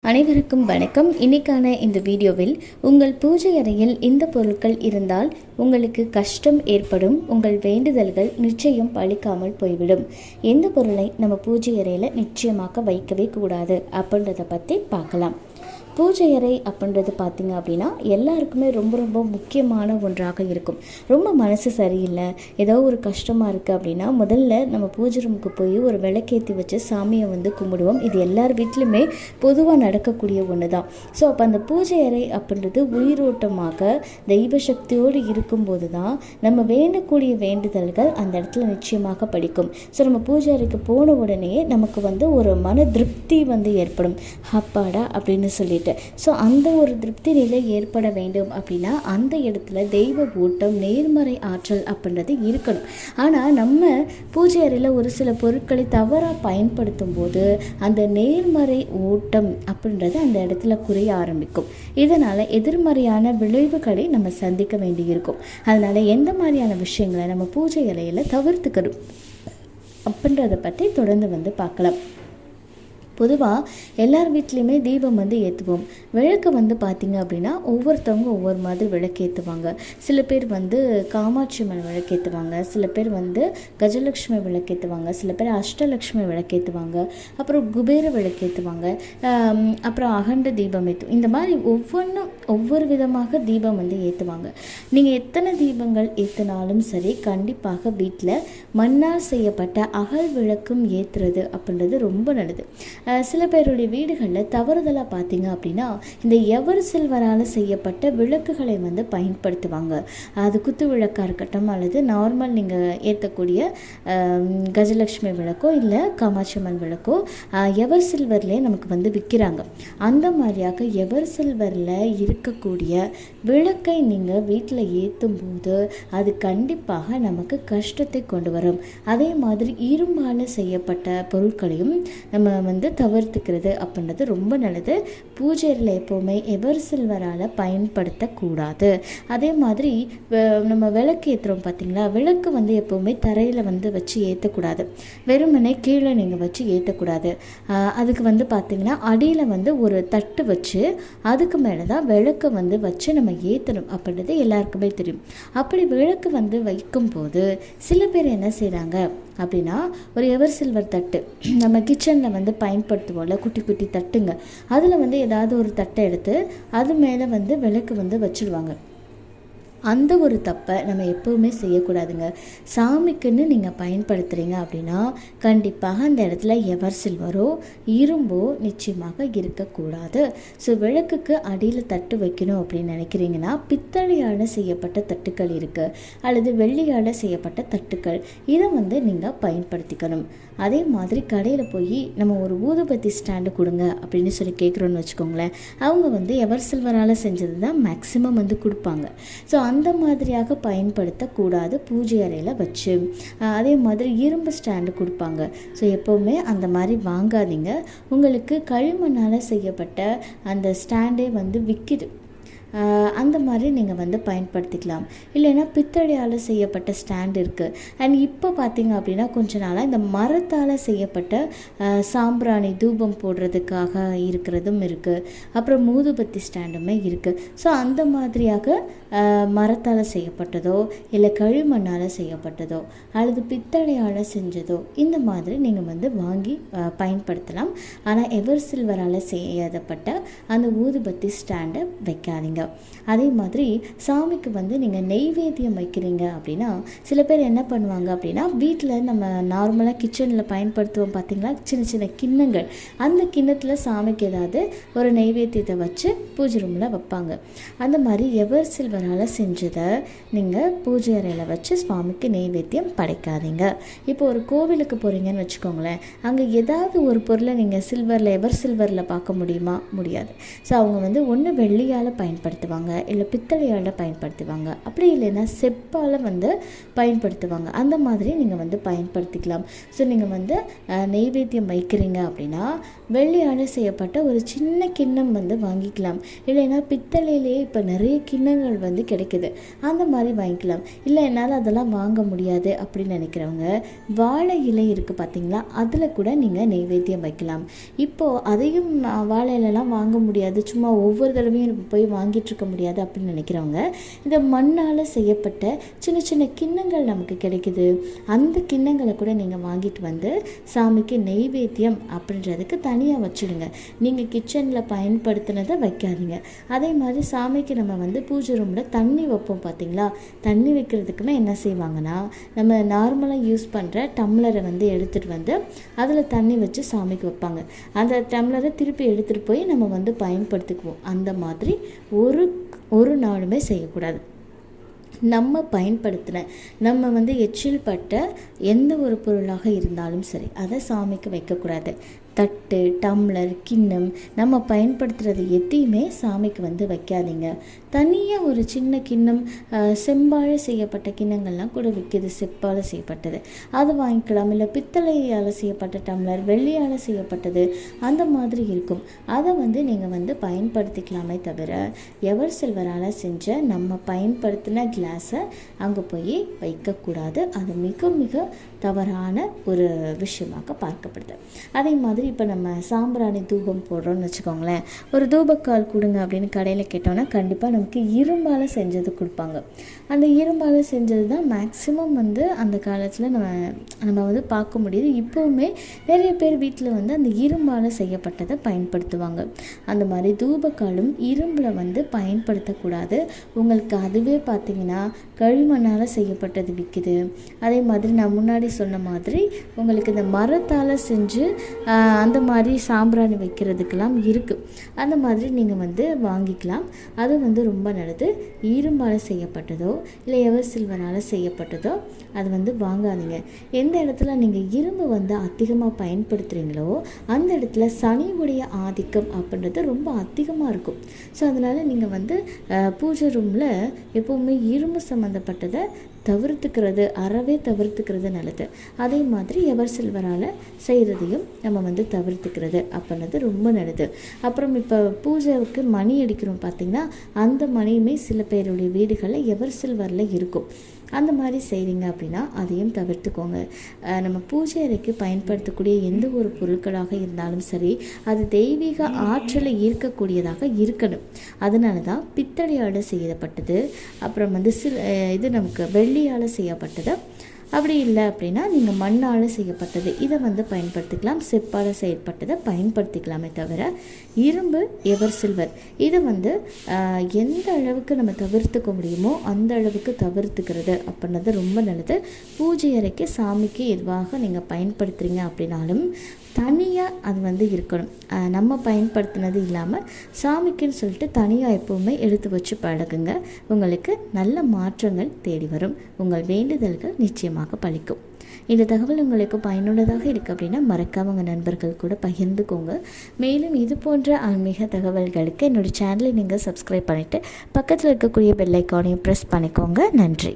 அனைவருக்கும் வணக்கம். இன்னைக்கான இந்த வீடியோவில் உங்கள் பூஜை அறையில் இந்த பொருட்கள் இருந்தால் உங்களுக்கு கஷ்டம் ஏற்படும், உங்கள் வேண்டுதல்கள் நிச்சயம் பழிக்காமல் போய்விடும். எந்த பொருளை நம்ம பூஜை அறையில் நிச்சயமாக வைக்கவே கூடாது அப்படின்றத பற்றி பார்க்கலாம். பூஜை அறை அப்படின்றது பார்த்திங்க அப்படின்னா எல்லாருக்குமே ரொம்ப ரொம்ப முக்கியமான ஒன்றாக இருக்கும். ரொம்ப மனசு சரியில்லை, ஏதோ ஒரு கஷ்டமாக இருக்குது அப்படின்னா முதல்ல நம்ம பூஜை ரூமுக்கு போய் ஒரு விளக்கேற்றி வச்சு சாமியை கும்பிடுவோம். இது எல்லார் வீட்லையுமே பொதுவாக நடக்கக்கூடிய ஒன்று தான். ஸோ அப்போ அந்த பூஜை அறை அப்படின்றது உயிரோட்டமாக தெய்வ சக்தியோடு இருக்கும்போது தான் நம்ம வேண்டக்கூடிய வேண்டுதல்கள் அந்த இடத்துல நிச்சயமாக படிக்கும். ஸோ நம்ம பூஜை அறைக்கு போன உடனே நமக்கு ஒரு மன திருப்தி ஏற்படும். அப்பாடா அப்படின்னு சொல்லிட்டு ஸோ அந்த ஒரு திருப்தி நிலை ஏற்பட வேண்டும் அப்படின்னா அந்த இடத்துல தெய்வ ஓட்டம், நேர்மறை ஆற்றல் அப்படின்றது இருக்கணும். ஆனால் நம்ம பூஜை அறையில் ஒரு சில பொருட்களை தவறாக பயன்படுத்தும் போது அந்த நேர்மறை ஓட்டம் அப்படின்றது அந்த இடத்துல குறைய ஆரம்பிக்கும். இதனால் எதிர்மறையான விளைவுகளை நம்ம சந்திக்க வேண்டியிருக்கும். அதனால் எந்த மாதிரியான விஷயங்களை நம்ம பூஜை அறையில் தவிர்த்துக்கணும் அப்படின்றத பற்றி தொடர்ந்து பார்க்கலாம். பொதுவாக எல்லார் வீட்லேயுமே தீபம் ஏற்றுவோம். விளக்கு பார்த்திங்க அப்படின்னா ஒவ்வொருத்தவங்க ஒவ்வொரு மாதிரி விளக்கேற்றுவாங்க. சில பேர் காமாட்சி அம்மன் விளக்கேற்றுவாங்க, சில பேர் கஜலட்சுமி விளக்கேற்றுவாங்க, சில பேர் அஷ்டலட்சுமி விளக்கேற்றுவாங்க, அப்புறம் குபேர விளக்கேற்றுவாங்க, அப்புறம் அகண்ட தீபம் ஏற்றுவோம். இந்த மாதிரி ஒவ்வொன்றும் ஒவ்வொரு விதமாக தீபம் ஏற்றுவாங்க. நீங்கள் எத்தனை தீபங்கள் ஏற்றினாலும் சரி, கண்டிப்பாக வீட்டில் மண்ணால் செய்யப்பட்ட அகல் விளக்கும் ஏற்றுறது அப்படின்றது ரொம்ப நல்லது. சில பேருடைய வீடுகளில் தவறுதலாக பார்த்தீங்க அப்படின்னா இந்த எவர் சில்வரால் செய்யப்பட்ட விளக்குகளை பயன்படுத்துவாங்க. அது குத்து விளக்காக இருக்கட்டும் அல்லது நார்மல் நீங்கள் ஏற்றக்கூடிய கஜலட்சுமி விளக்கோ இல்லை காமாட்சி அம்மன் விளக்கோ எவர் சில்வர்லேயே நமக்கு விற்கிறாங்க. அந்த மாதிரியாக எவர் சில்வரில் இருக்கக்கூடிய விளக்கை நீங்கள் வீட்டில் ஏற்றும் போது அது கண்டிப்பாக நமக்கு கஷ்டத்தை கொண்டு வரும். அதே மாதிரி இரும்பால் செய்யப்பட்ட பொருட்களையும் நம்ம தவிர்த்துக்கிறது அப்படின்றது ரொம்ப நல்லது. பூஜையில் எப்போவுமே எவர் சில்வரால் பயன்படுத்தக்கூடாது. அதே மாதிரி நம்ம விளக்கு ஏற்றுறோம் பார்த்திங்களா, விளக்கு எப்போவுமே தரையில் வச்சு ஏற்றக்கூடாது. வெறுமனே கீழே நீங்கள் வச்சு ஏற்றக்கூடாது. அதுக்கு பார்த்திங்கன்னா அடியில் ஒரு தட்டு வச்சு அதுக்கு மேலே தான் விளக்கை வச்சு நம்ம ஏற்றணும் அப்படின்றது எல்லாருக்குமே தெரியும். அப்படி விளக்கு வைக்கும்போது சில பேர் என்ன செய்கிறாங்க அப்படின்னா ஒரு எவர் சில்வர் தட்டு நம்ம கிச்சனில் பயன்படுத்துவோம்ல, குட்டி குட்டி தட்டுங்க, அதில் ஏதாவது ஒரு தட்டை எடுத்து அது மேலே விளக்கு வச்சுடுவாங்க. அந்த ஒரு தப்பை நம்ம எப்போவுமே செய்யக்கூடாதுங்க. சாமிக்குன்னு நீங்கள் பயன்படுத்துகிறீங்க அப்படின்னா கண்டிப்பாக அந்த இடத்துல எவர் சில்வரோ இரும்போ நிச்சயமாக இருக்கக்கூடாது. ஸோ விளக்குக்கு அடியில் தட்டு வைக்கணும் அப்படின்னு நினைக்கிறீங்கன்னா பித்தளையால் செய்யப்பட்ட தட்டுக்கள் இருக்குது, அல்லது வெள்ளியால் செய்யப்பட்ட தட்டுக்கள், இதை நீங்கள் பயன்படுத்திக்கணும். அதே மாதிரி கடையில் போய் நம்ம ஒரு ஊதுபத்தி ஸ்டாண்டு கொடுங்க அப்படின்னு சொல்லி கேட்குறோன்னு வச்சுக்கோங்களேன், அவங்க எவர் சில்வரால் செஞ்சது தான் மேக்ஸிமம் கொடுப்பாங்க. ஸோ அந்த மாதிரியாக பயன்படுத்தக்கூடாது பூஜை அறையில் வச்சு. அதே மாதிரி இரும்பு ஸ்டாண்டு கொடுப்பாங்க. ஸோ எப்போவுமே அந்த மாதிரி வாங்காதீங்க. உங்களுக்கு களிமண்ணால் செய்யப்பட்ட அந்த ஸ்டாண்டே விற்கிது, அந்த மாதிரி நீங்கள் பயன்படுத்திக்கலாம். இல்லைன்னா பித்தளையால் செய்யப்பட்ட ஸ்டாண்ட் இருக்குது. அண்ட் இப்போ பார்த்தீங்க அப்படின்னா கொஞ்ச நாளாக இந்த மரத்தால் செய்யப்பட்ட சாம்பிராணி தூபம் போடுறதுக்காக இருக்கிறதும் இருக்குது. அப்புறம் ஊதுபத்தி ஸ்டாண்டுமே இருக்குது. ஸோ அந்த மாதிரியாக மரத்தால் செய்யப்பட்டதோ இல்லை களிமண்ணால் செய்யப்பட்டதோ அல்லது பித்தளையால் செஞ்சதோ இந்த மாதிரி நீங்கள் வாங்கி பயன்படுத்தலாம். ஆனால் எவர் சில்வரால் செய்யப்பட்ட அந்த ஊதுபத்தி ஸ்டாண்டை வைக்காதீங்க. அதே மாதிரி சாமிக்கு நீங்கள் நெய்வேத்தியம் வைக்கிறீங்க அப்படின்னா சில பேர் என்ன பண்ணுவாங்க அப்படின்னா வீட்டில் நம்ம நார்மலாக கிச்சனில் பயன்படுத்துவோம் பார்த்திங்களா, சின்ன சின்ன கிண்ணங்கள், அந்த கிண்ணத்தில் சாமிக்கு ஏதாவது ஒரு நெய்வேத்தியத்தை வச்சு பூஜை ரூமில் வைப்பாங்க. அந்த மாதிரி எவர் சில்வரால் செஞ்சதை நீங்கள் பூஜை அறையில் வச்சு சுவாமிக்கு நெய்வேத்தியம் படைக்காதீங்க. இப்போ ஒரு கோவிலுக்கு போகிறீங்கன்னு வச்சுக்கோங்களேன், அங்கே ஏதாவது ஒரு பொருளை நீங்கள் சில்வரில் எவர் சில்வரில் பார்க்க முடியுமா? முடியாது. ஸோ அவங்க ஒன்று வெள்ளியால் பயன்படுத்த பயன்படுத்துவாங்க, இல்லை பித்தளையால் பயன்படுத்துவாங்க, அப்படி இல்லைன்னா செப்பால் வந்து பயன்படுத்துவாங்க. அந்த மாதிரி நீங்கள் வந்து பயன்படுத்திக்கலாம். ஸோ நீங்கள் வந்து நெய்வேத்தியம் வைக்கிறீங்க அப்படின்னா வெள்ளியால் செய்யப்பட்ட ஒரு சின்ன கிண்ணம் வந்து வாங்கிக்கலாம். இல்லைன்னா பித்தளையிலே இப்போ நிறைய கிண்ணங்கள் வந்து கிடைக்குது, அந்த மாதிரி வாங்கிக்கலாம். இல்லை என்னால் அதெல்லாம் வாங்க முடியாது அப்படின்னு நினைக்கிறவங்க வாழை இலை இருக்குது பார்த்தீங்களா, அதில் கூட நீங்கள் நெய்வேத்தியம் வைக்கலாம். இப்போது அதையும் வாழை இலைலாம் வாங்க முடியாது, சும்மா ஒவ்வொரு தடவையும் போய் வாங்கிட்டு இருக்க முடியாது அப்படின்னு நினைக்கிறவங்க இந்த மண்ணால் செய்யப்பட்ட சின்ன சின்ன கிண்ணங்கள் நமக்கு கிடைக்குது. அந்த கிண்ணங்களை கூட நீங்கள் வாங்கிட்டு வந்து சாமிக்கு நெய்வேத்தியம் அப்படின்றதுக்கு தனியாக வச்சுடுங்க. நீங்கள் கிச்சனில் பயன்படுத்தினதை வைக்காதீங்க. அதே மாதிரி சாமிக்கு நம்ம வந்து பூஜை ரூமில் தண்ணி வைப்போம் பார்த்தீங்களா, தண்ணி வைக்கிறதுக்குமே என்ன செய்வாங்கன்னா நம்ம நார்மலாக யூஸ் பண்ணுற டம்ளரை வந்து எடுத்துகிட்டு வந்து அதில் தண்ணி வச்சு சாமிக்கு வைப்பாங்க. அந்த டம்ளரை திருப்பி எடுத்துகிட்டு போய் நம்ம வந்து பயன்படுத்திக்குவோம். அந்த மாதிரி ஒரு நாளுமே செய்யக்கூடாது. நம்ம பயன்படுத்தின நம்ம வந்து எச்சில் பட்ட எந்த ஒரு பொருளாக இருந்தாலும் சரி அதை சாமிக்கு வைக்கக்கூடாது. தட்டு, டம்ளர், கிண்ணம் நம்ம பயன்படுத்துகிறது எதையுமே சாமிக்கு வந்து வைக்காதீங்க. தனியாக ஒரு சின்ன கிண்ணம், செம்பால் செய்யப்பட்ட கிண்ணங்கள்லாம் கூட விற்கிது, செப்பால் செய்யப்பட்டது, அது வாங்கிக்கலாம். இல்லை பித்தளையால் செய்யப்பட்ட டம்ளர், வெள்ளியால் செய்யப்பட்டது, அந்த மாதிரி இருக்கும். அதை வந்து நீங்கள் வந்து பயன்படுத்திக்கலாமே தவிர எவர் சில்வரால் செஞ்ச நம்ம பயன்படுத்தின கிளாஸை அங்கே போய் வைக்கக்கூடாது. அது மிக மிக தவறான ஒரு விஷயமாக பார்க்கப்படுது. அதே மாதிரி இப்போ நம்ம சாம்பிராணி தூபம் போடுறோன்னு வச்சுக்கோங்களேன், ஒரு தூபக்கால் கொடுங்க அப்படின்னு கடையில் கேட்டோன்னா கண்டிப்பாக நமக்கு இரும்பால் செஞ்சது கொடுப்பாங்க. அந்த இரும்பால் செஞ்சது தான் மேக்ஸிமம் வந்து அந்த காலத்தில் நம்ம வந்து பார்க்க முடியுது. இப்போவுமே நிறைய பேர் வீட்டில் வந்து அந்த இரும்பால் செய்யப்பட்டதை பயன்படுத்துவாங்க. அந்த மாதிரி தூபக்காலும் இரும்பில் வந்து பயன்படுத்தக்கூடாது. உங்களுக்கு அதுவே பார்த்திங்கன்னா களிமண்ணால் செய்யப்பட்டது விற்கிது. அதே மாதிரி நான் முன்னாடி சொன்ன மாதிரி உங்களுக்கு இந்த மரத்தால் செஞ்சு அந்த மாதிரி சாம்பிராணி வைக்கிறதுக்கெல்லாம் இருக்குது. அந்த மாதிரி நீங்கள் வந்து வாங்கிக்கலாம். அது வந்து ரொம்ப நல்லது. இரும்பால் செய்யப்பட்டதோ இல்லை எவர் சில்வரால் செய்யப்பட்டதோ அது வந்து வாங்காதீங்க. எந்த இடத்துல நீங்கள் இரும்பு வந்து அதிகமாக பயன்படுத்துகிறீங்களோ அந்த இடத்துல சனியுடைய ஆதிக்கம் அப்படின்றது ரொம்ப அதிகமாக இருக்கும். ஸோ அதனால் நீங்கள் வந்து பூஜை ரூமில் எப்போவுமே இரும்பு சம்மந்தப்பட்டதை தவிர்த்துக்கிறது, அறவே தவிர்த்துக்கிறது நல்லது. அதே மாதிரி எவர் சில்வரால் செய்கிறதையும் நம்ம வந்து தவிர்த்துக்கிறது அப்படின்றது ரொம்ப நல்லது. அப்புறம் இப்போ பூஜைக்கு மணி அடிக்கிறோம் பார்த்திங்கன்னா, அந்த மணியுமே சில பேருடைய வீடுகளில் எவர் சில்வரில் இருக்கும். அந்த மாதிரி செய்கிறீங்க அப்படின்னா அதையும் தவிர்த்துக்கோங்க. நம்ம பூஜை அறைக்கு பயன்படுத்தக்கூடிய எந்த ஒரு பொருட்களாக இருந்தாலும் சரி அது தெய்வீக ஆற்றலை ஈர்க்கக்கூடியதாக இருக்கணும். அதனால தான் பித்தளையால் செய்யப்பட்டது, அப்புறம் வந்து இது நமக்கு வெள்ளியால் செய்யப்பட்டது, அப்படி இல்லை அப்படின்னா நீங்கள் மண்ணால் செய்யப்பட்டது இதை வந்து பயன்படுத்திக்கலாம். செப்பால் செய்யப்பட்டதை பயன்படுத்திக்கலாமே தவிர இரும்பு, எவர் சில்வர் இதை வந்து எந்த அளவுக்கு நம்ம தவிர்த்துக்க முடியுமோ அந்த அளவுக்கு தவிர்த்துக்கிறது அப்படின்றது ரொம்ப நல்லது. பூஜை அறைக்கு சாமிக்கு எதுவாக நீங்கள் பயன்படுத்துகிறீங்க அப்படின்னாலும் தனியாக அது வந்து இருக்கணும். நம்ம பயன்படுத்தினது இல்லாமல் சாமிக்குன்னு சொல்லிட்டு தனியாக எப்போவுமே எடுத்து வச்சு பழகுங்க. உங்களுக்கு நல்ல மாற்றங்கள் தேடி வரும். உங்கள் வேண்டுதல்கள் நிச்சயமாக பலிக்கும். இந்த தகவல் உங்களுக்கு பயனுள்ளதாக இருக்குது அப்படின்னா மறக்காம உங்கள் நண்பர்கள் கூட பகிர்ந்துக்கோங்க. மேலும் இது போன்ற ஆன்மீக தகவல்களுக்கு என்னோடய சேனலை நீங்கள் சப்ஸ்கிரைப் பண்ணிவிட்டு பக்கத்தில் இருக்கக்கூடிய பெல் ஐக்கானையும் ப்ரெஸ் பண்ணிக்கோங்க. நன்றி.